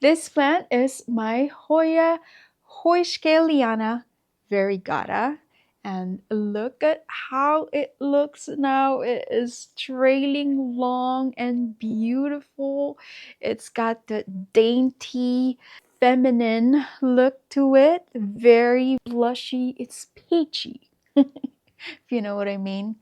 This plant is my Hoya heuschkeliana variegata. And look at how it looks now. It is trailing long and beautiful. It's got the dainty, feminine look to it. Very blushy. It's peachy, if you know what I mean.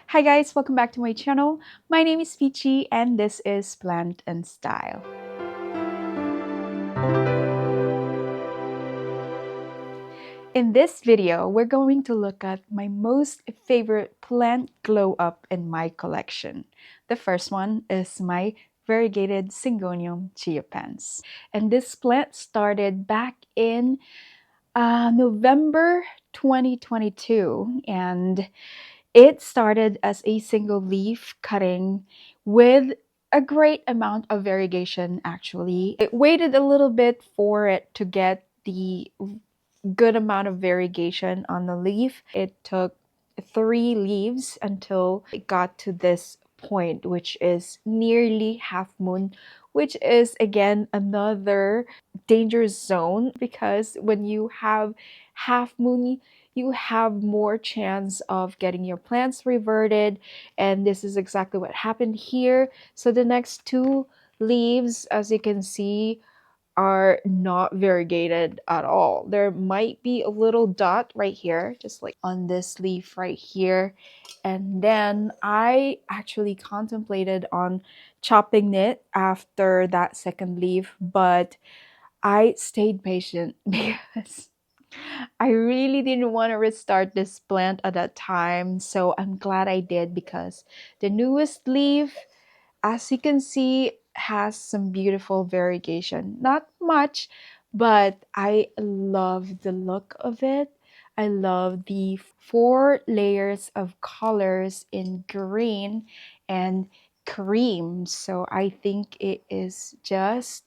Hi guys, welcome back to my channel. My name is Peachy and this is Plant and Style. In this video, we're going to look at my most favorite plant glow up in my collection. The first one is my Variegated Syngonium chiapense. And this plant started back in November 2022, and it started as a single leaf cutting with a great amount of variegation actually. It waited a little bit for it to get the good amount of variegation on the leaf. It took 3 leaves until it got to this point, which is nearly half moon, which is again another danger zone because when you have half moon, you have more chance of getting your plants reverted, and this is exactly what happened here. So the next 2 leaves, as you can see, are not variegated at all. There might be a little dot right here, just like on this leaf right here. And then I actually contemplated on chopping it after that second leaf, but I stayed patient because I really didn't want to restart this plant at that time. So I'm glad I did because the newest leaf, as you can see, has some beautiful variegation. Not much, but I love the look of it. I love the 4 layers of colors in green and cream. So I think it is just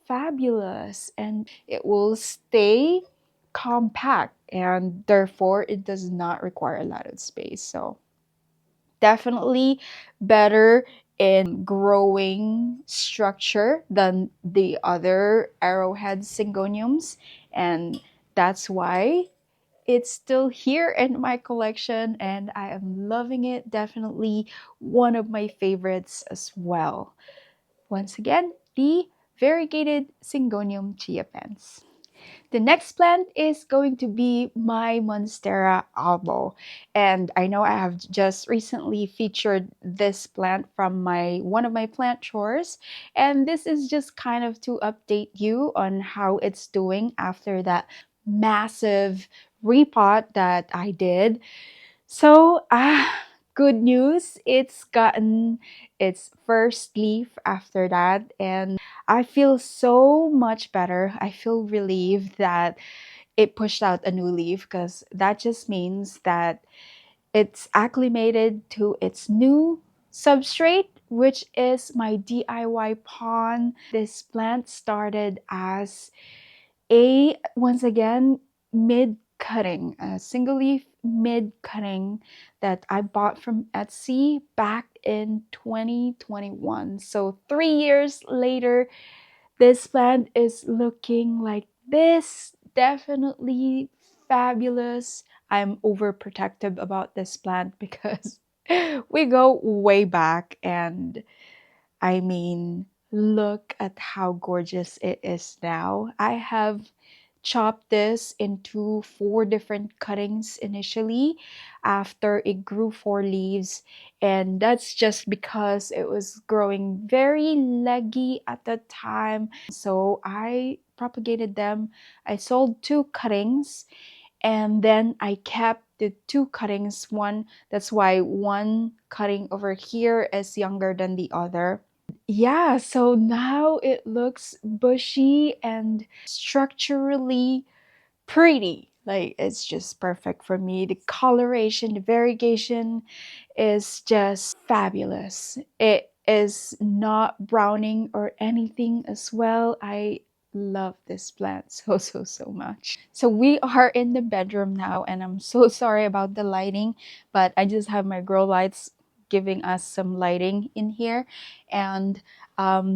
fabulous and it will stay compact and therefore it does not require a lot of space. So definitely better in growing structure than the other arrowhead syngoniums, and that's why it's still here in my collection and I am loving it. Definitely one of my favorites as well. Once again, the Variegated Syngonium chiapense. The next plant is going to be my Monstera Albo. And I know I have just recently featured this plant from one of my plant chores. And this is just kind of to update you on how it's doing after that massive repot that I did. So, good news, it's gotten its first leaf after that, and I feel so much better. I feel relieved that it pushed out a new leaf because that just means that it's acclimated to its new substrate, which is my DIY pond. This plant started as once again, mid cutting, a single leaf mid cutting that I bought from Etsy back in 2021. So 3 years later, this plant is looking like this. Definitely fabulous. I'm overprotective about this plant because we go way back, and I mean, look at how gorgeous it is now. I have chopped this into 4 different cuttings initially after it grew 4 leaves, and that's just because it was growing very leggy at the time. So I propagated them. I sold 2 cuttings and then I kept the 2 cuttings. That's why one cutting over here is younger than the other. Yeah, so now it looks bushy and structurally pretty. Like, it's just perfect for me. The coloration, the variegation is just fabulous. It is not browning or anything as well. I love this plant so much. So we are in the bedroom now, and I'm so sorry about the lighting, but I just have my grow lights giving us some lighting in here. And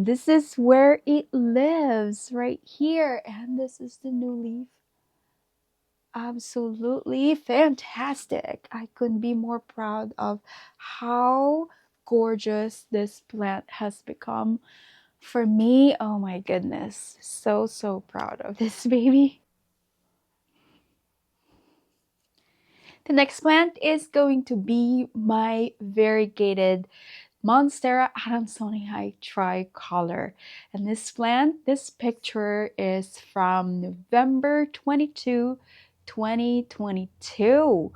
this is where it lives, right here. And this is the new leaf. Absolutely fantastic. I couldn't be more proud of how gorgeous this plant has become. For me, oh my goodness, so proud of this baby. The next plant is going to be my variegated Monstera Adansonii Tricolor. And this plant, this picture is from November 22, 2022.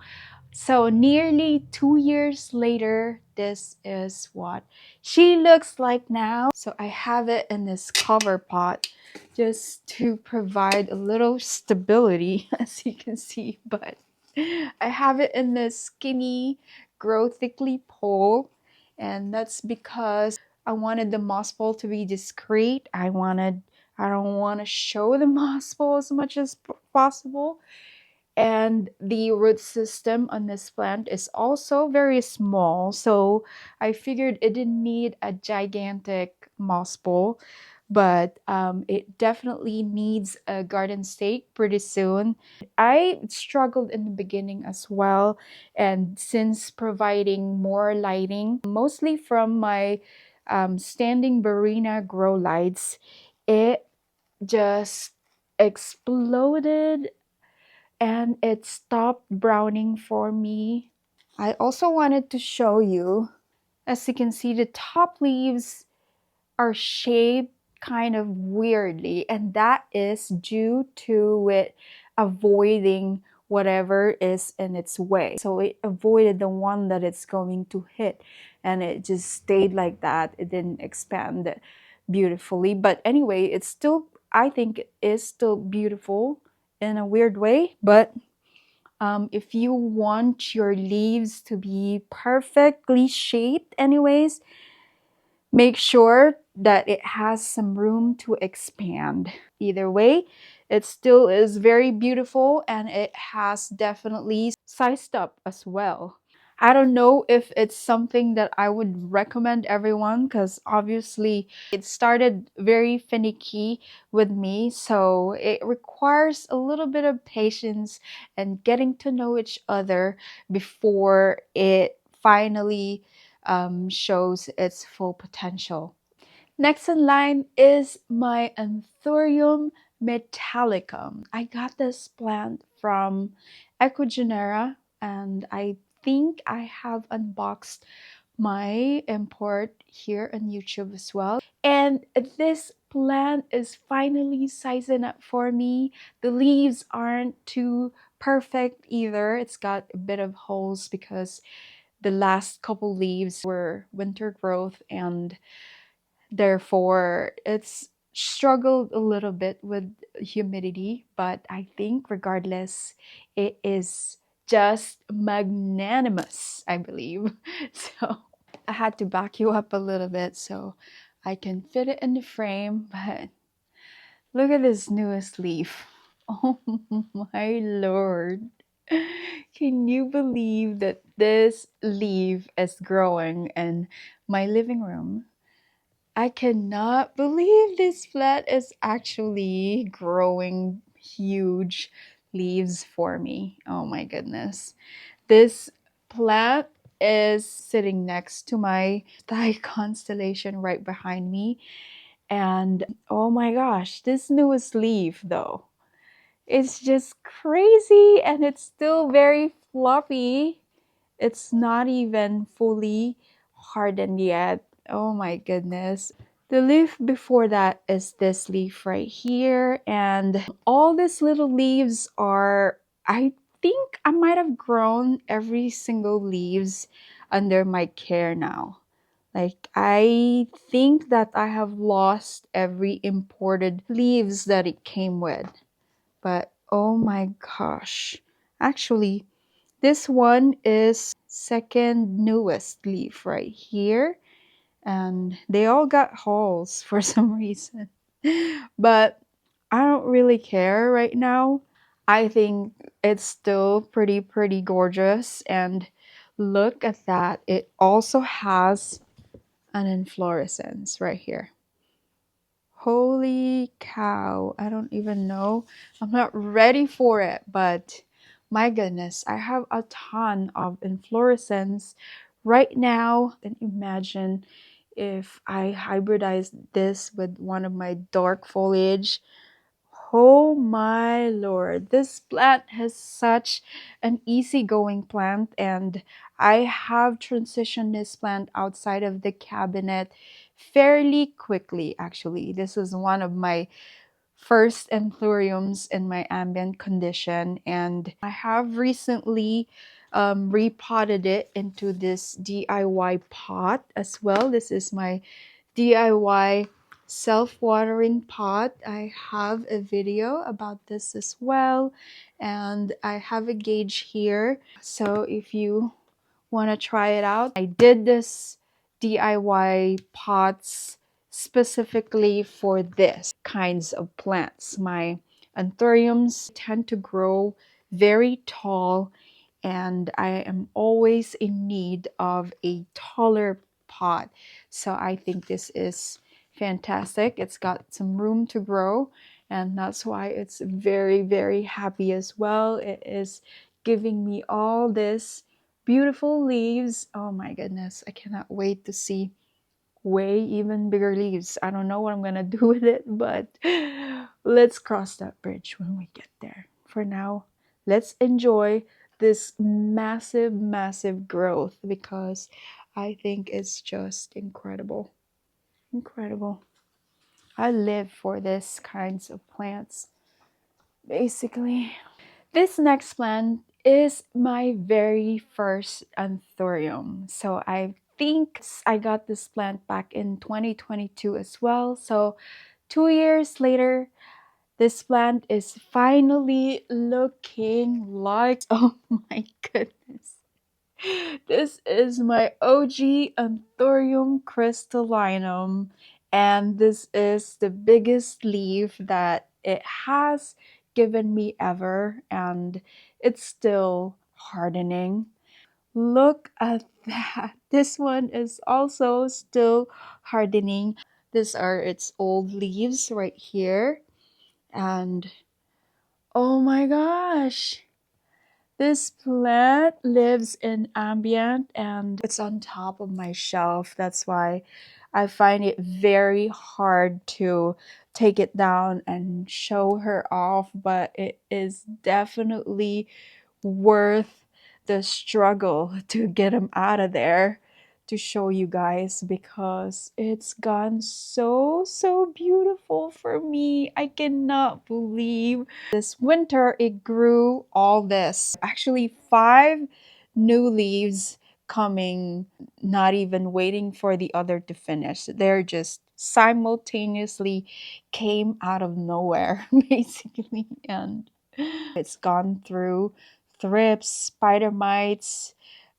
So nearly 2 years later, this is what she looks like now. So I have it in this cover pot just to provide a little stability, as you can see. But I have it in this skinny, grow thickly pole. And that's because I wanted the moss pole to be discreet. I don't want to show the moss pole as much as possible. And the root system on this plant is also very small, so I figured it didn't need a gigantic moss bowl, but it definitely needs a garden stake pretty soon. I struggled in the beginning as well, and since providing more lighting, mostly from my standing Barina grow lights, it just exploded and it stopped browning for me. I also wanted to show you, as you can see, the top leaves are shaped kind of weirdly, and that is due to it avoiding whatever is in its way. So it avoided the one that it's going to hit, and it just stayed like that. It didn't expand beautifully. But anyway, it's still, I think it is still beautiful in a weird way. But if you want your leaves to be perfectly shaped anyways, make sure that it has some room to expand. Either way, it still is very beautiful, and it has definitely sized up as well. I don't know if it's something that I would recommend everyone, because obviously it started very finicky with me, so it requires a little bit of patience and getting to know each other before it finally shows its full potential. Next in line is my Anthurium Metallicum. I got this plant from Ecogenera, and I think I have unboxed my import here on YouTube as well. And this plant is finally sizing up for me. The leaves aren't too perfect either. It's got a bit of holes because the last couple leaves were winter growth, and therefore it's struggled a little bit with humidity. But I think regardless, it is just magnanimous, I believe. So I had to back you up a little bit so I can fit it in the frame. But look at this newest leaf. Oh my lord. Can you believe that this leaf is growing in my living room? I cannot believe this plant is actually growing huge leaves for me. Oh my goodness. This plant is sitting next to my sky constellation right behind me. And oh my gosh, this newest leaf though, it's just crazy, and it's still very fluffy. It's not even fully hardened yet. Oh my goodness. The leaf before that is this leaf right here, and all these little leaves are, I think I might have grown every single leaves under my care now. Like, I think that I have lost every imported leaves that it came with. But oh my gosh. Actually, this one is second newest leaf right here. and they all got holes for some reason. But I don't really care right now. I think it's still pretty gorgeous, and look at that. It also has an inflorescence right here. Holy cow. I don't even know. I'm not ready for it, but my goodness, I have a ton of inflorescence right now. And imagine if I hybridized this with one of my dark foliage. Oh my lord, this plant has such an easygoing plant, and I have transitioned this plant outside of the cabinet fairly quickly actually. This is one of my first anthuriums in my ambient condition, and I have recently repotted it into this DIY pot as well. This is my DIY self-watering pot. I have a video about this as well, and I have a gauge here. So if you want to try it out, I did this DIY pots specifically for this kinds of plants. My anthuriums tend to grow very tall, and I am always in need of a taller pot. So I think this is fantastic. It's got some room to grow, and that's why it's very happy as well. It is giving me all this beautiful leaves. Oh my goodness, I cannot wait to see way even bigger leaves. I don't know what I'm gonna do with it, but let's cross that bridge when we get there. For now, let's enjoy this massive growth, because I think it's just incredible. Incredible. I live for this kinds of plants, basically. This next plant is my very first anthurium. So I think I got this plant back in 2022 as well. So 2 years later, this plant is finally looking like, oh my goodness. This is my OG Anthurium crystallinum, and this is the biggest leaf that it has given me ever, and it's still hardening. Look at that. This one is also still hardening. These are its old leaves right here, and oh my gosh. This plant lives in ambient, and it's on top of my shelf. That's why I find it very hard to take it down and show her off, but it is definitely worth the struggle to get him out of there to show you guys, because it's gone so beautiful for me. I cannot believe this winter it grew all this. Actually, 5 new leaves coming, not even waiting for the other to finish. They're just simultaneously came out of nowhere, basically, and it's gone through thrips, spider mites,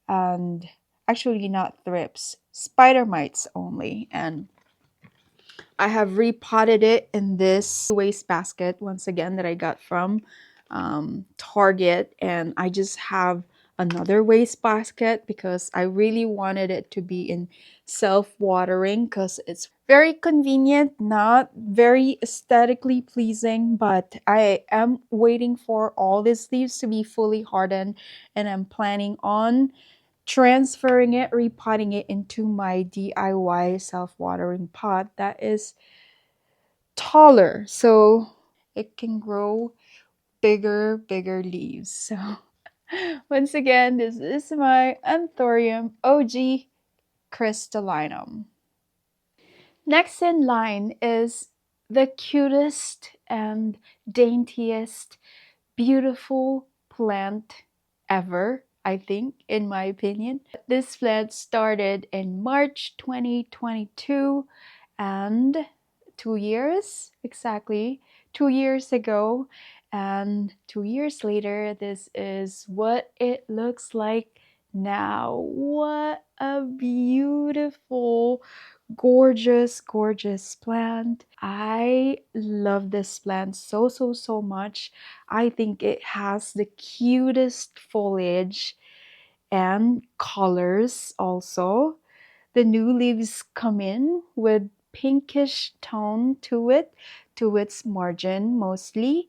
and actually not thrips, spider mites only. And I have repotted it in this waste basket once again that I got from Target, and I just have another waste basket because I really wanted it to be in self-watering, because it's very convenient, not very aesthetically pleasing, but I am waiting for all these leaves to be fully hardened, and I'm planning on transferring it, repotting it into my DIY self-watering pot that is taller, so it can grow bigger leaves. So once again, this is my Anthurium OG Crystallinum. Next in line is the cutest and daintiest beautiful plant ever, I think, in my opinion. This plant started in March 2022, and 2 years, exactly 2 years ago. And 2 years later, this is what it looks like now. What a beautiful Gorgeous, gorgeous plant. I love this plant so, so, so much. I think it has the cutest foliage and colors also. The new leaves come in with pinkish tone to it, to its margin mostly.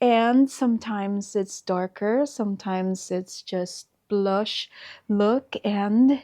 And sometimes it's darker, sometimes it's just blush look. And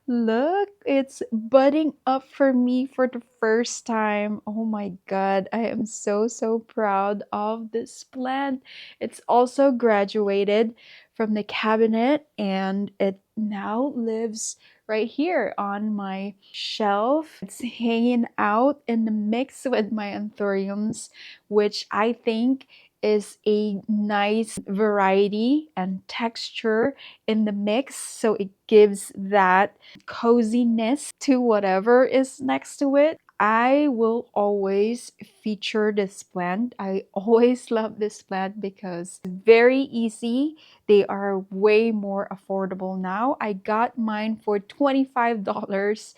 look, it's budding up for me for the first time. Oh my god, I am so, so proud of this plant. It's also graduated from the cabinet and it now lives right here on my shelf. It's hanging out in the mix with my anthuriums, which I think is a nice variety and texture in the mix, so it gives that coziness to whatever is next to it. I will always feature this plant. I always love this plant because it's very easy. They are way more affordable now. I got mine for $25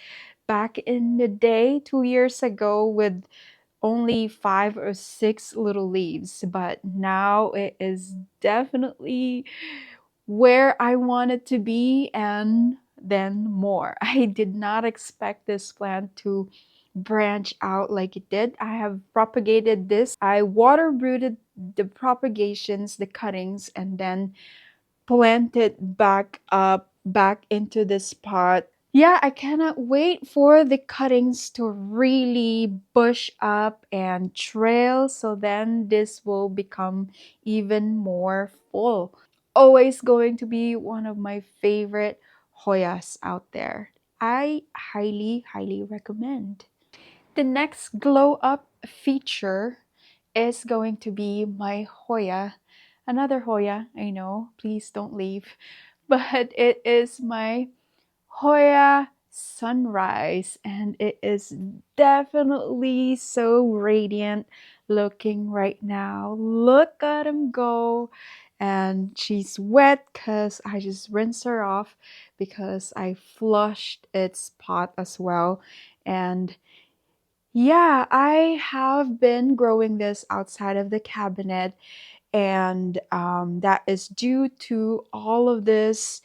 back in the day 2 years ago with only 5 or 6 little leaves, but now it is definitely where I wanted to be and then more. I did not expect this plant to branch out like it did. I have propagated this. I water rooted the propagations, the cuttings, and then planted back up back into this pot. Yeah, I cannot wait for the cuttings to really bush up and trail, so then this will become even more full. Always going to be one of my favorite Hoyas out there. I highly, highly recommend. The next glow up feature is going to be my Hoya. Another Hoya, I know, please don't leave. But it is my Hoya Sunrise, and it is definitely so radiant looking right now. Look at him go. And she's wet because I just rinsed her off because I flushed its pot as well. And yeah, I have been growing this outside of the cabinet, and that is due to all of this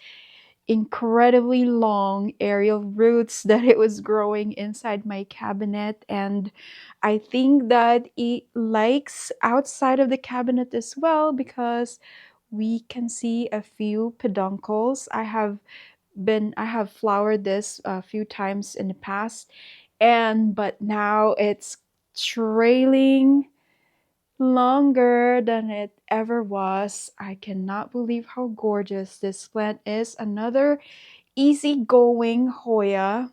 incredibly long aerial roots that it was growing inside my cabinet. And I think that it likes outside of the cabinet as well because we can see a few peduncles. I have flowered this a few times in the past, and but now it's trailing longer than it ever was. I cannot believe how gorgeous this plant is. Another easygoing Hoya.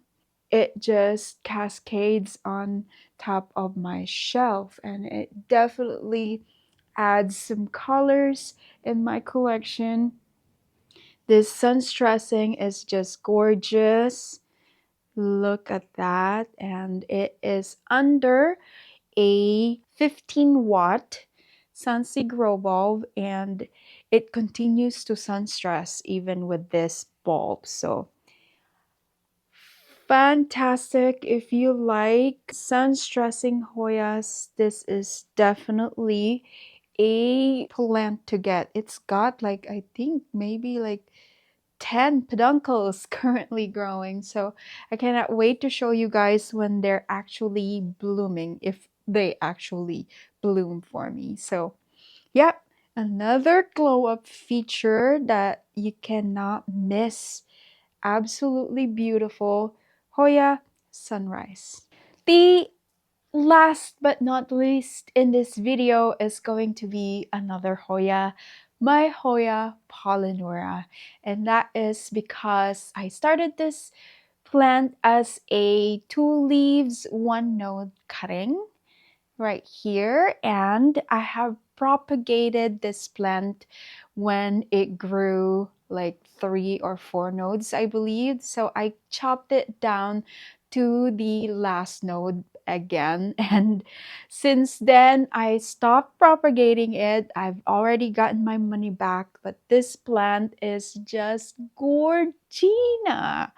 It just cascades on top of my shelf, and it definitely adds some colors in my collection. This sun stressing is just gorgeous. Look at that. And it is under a 15-watt Sunsi grow bulb, and it continues to sun stress even with this bulb. So fantastic. If you like sun stressing Hoyas, this is definitely a plant to get. It's got like, I think maybe like 10 peduncles currently growing. So I cannot wait to show you guys when they're actually blooming, if they actually bloom for me. So, yep, another glow up feature that you cannot miss. Absolutely beautiful Hoya Sunrise. The last but not least in this video is going to be another Hoya, my Hoya polyneura. And that is because I started this plant as a 2 leaves, 1 node cutting right here, and I have propagated this plant when it grew like 3 or 4 nodes, I believe. So I chopped it down to the last node again, and since then I stopped propagating it. I've already gotten my money back, but this plant is just gorgina.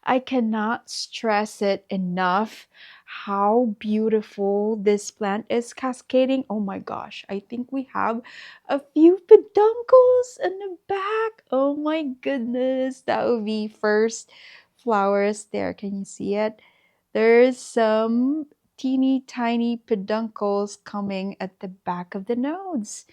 I cannot stress it enough how beautiful this plant is cascading. Oh my gosh, I think we have a few peduncles in the back. Oh my goodness, that would be first flowers there. Can you see it? There's some teeny tiny peduncles coming at the back of the nodes.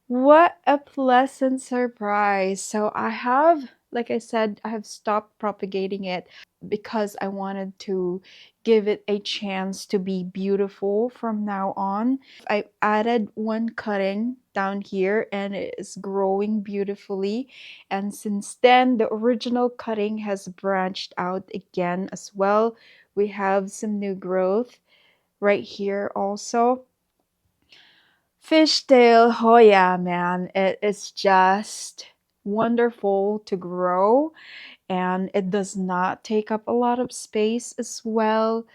What a pleasant surprise. So I have, like I said, I have stopped propagating it because I wanted to give it a chance to be beautiful from now on. I added one cutting down here and it is growing beautifully. And since then, the original cutting has branched out again as well. We have some new growth right here also. Fishtail Hoya, man, it is just wonderful to grow and it does not take up a lot of space as well.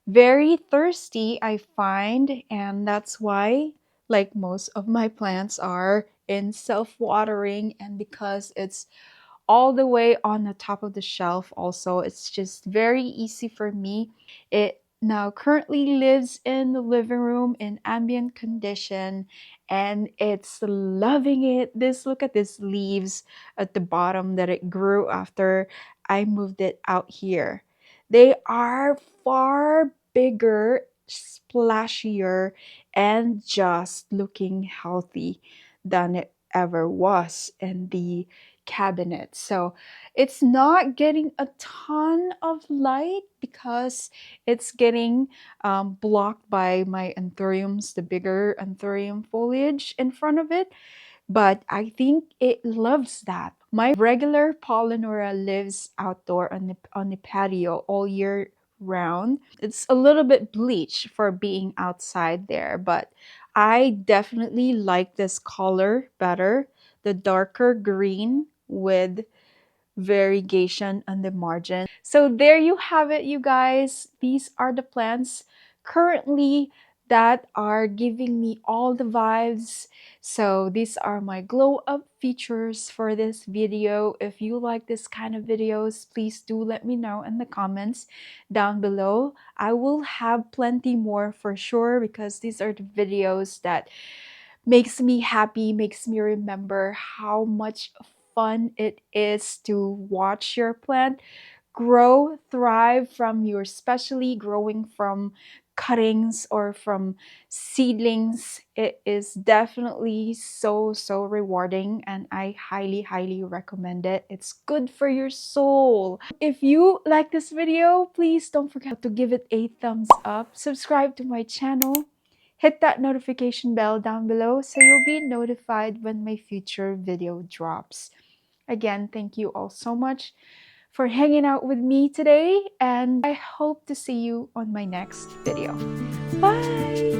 Very thirsty, I find, and that's why, like most of my plants are in self-watering, and because it's all the way on the top of the shelf also, it's just very easy for me. It now currently lives in the living room in ambient condition and it's loving it. Look at these leaves at the bottom that it grew after I moved it out here. They are far bigger, splashier, and just looking healthy than it ever was in the cabinet. So it's not getting a ton of light because it's getting blocked by my anthuriums, the bigger anthurium foliage in front of it. But I think it loves that. My regular polyneura lives outdoor on the patio all year round. It's a little bit bleached for being outside there, but I definitely like this color better. The darker green with variegation on the margin. So there you have it, you guys. These are the plants currently that are giving me all the vibes. So these are my glow up features for this video. If you like this kind of videos, please do let me know in the comments down below. I will have plenty more for sure because these are the videos that makes me happy, makes me remember how much fun it is to watch your plant grow, thrive from your specially growing from cuttings or from seedlings. It is definitely so rewarding and I highly recommend it. It's good for your soul. If you like this video, please don't forget to give it a thumbs up, subscribe to my channel, hit that notification bell down below so you'll be notified when my future video drops. Again, thank you all so much for hanging out with me today, and I hope to see you on my next video. Bye!